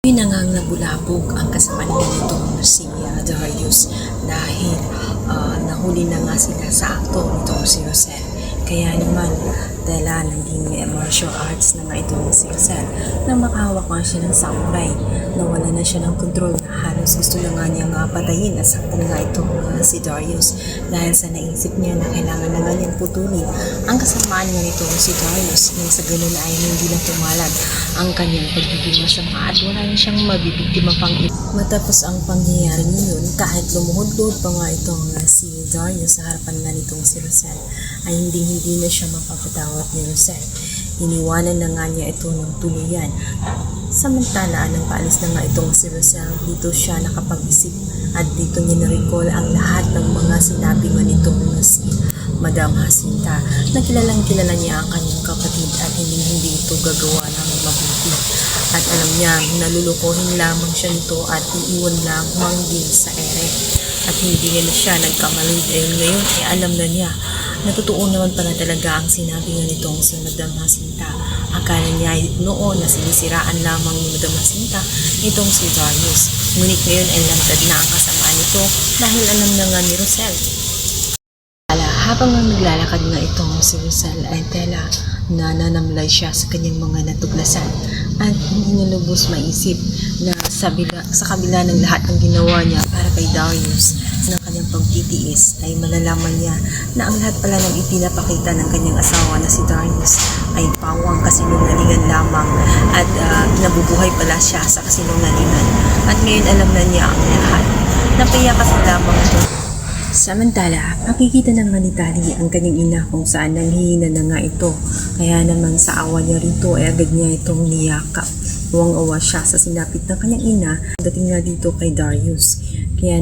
Pinangangabulabog ang kasamaan nitong si Darius dahil nahuli na nga sila sa akto nitong si Rosel. Kaya naman, dahil naging martial arts na nga itong si Rosel, nang makahawak nga siya ng samurai, nawala na siya ng control na halos gusto na nga niya nga patayin at saktan nga itong si Darius dahil sa naisip niya na kailangan na nga niyang putulin ang kasamaan niya nitong si Darius nang sa ganun ay hindi na tumalad ang kanyang pagiging masama at wala na siyang mabibiktima pang matapos ang pangyayari ngayon. Kahit lumuhod-luhod pa nga itong si Darius sa harapan nga nitong si Rosel, ay hindi na siya mapapatawad ni Rosel. Iniwanan na nga niya ito ng tuluyan. Samantala, nang paalis na nga itong si Rosel, dito siya nakapag-isip at dito niya na-recall ang lahat ng mga sinabi nga nitong si Madam Jacinta na kilala niya ang kanyang kapatid at hindi ito gagawa ng mabuti. At alam niya, nalulukohin lamang siya nito at iiwan lamang din sa ere. At hindi niya na siya nagkamali dahil ngayon ay alam na niya na totoo naman pala talaga ang sinabi nga nitong si Madam Jacinta. Akala niya noon na sinisiraan lamang ni Madam Jacinta itong si Darius. Ngunit ngayon ay lantad na ang kasamaan nito dahil alam na nga ni Rosel. Habang naglalakad nga itong si Rosel ay tela na nanamlay siya sa kanyang mga natuklasan at hindi niya lubos maisip na sa kabila ng lahat ng ginawa niya para kay Darius ng kanyang pagtitiis ay malalaman niya na ang lahat pala ng ipinapakita ng kanyang asawa na si Darius ay pawang kasinungalingan lamang at nabubuhay pala siya sa kasinungalingan at ngayon alam na niya ang lahat. Napayakas lamang ito. Samantala, makikita ng ni Tali ang kanyang ina kung saan nanghihina na nga ito. Kaya naman sa awa niya rito ay agad niya itong niyakap. Uwang-uwa siya sa sinapit ng kanyang ina dating nga dito kay Darius. Kaya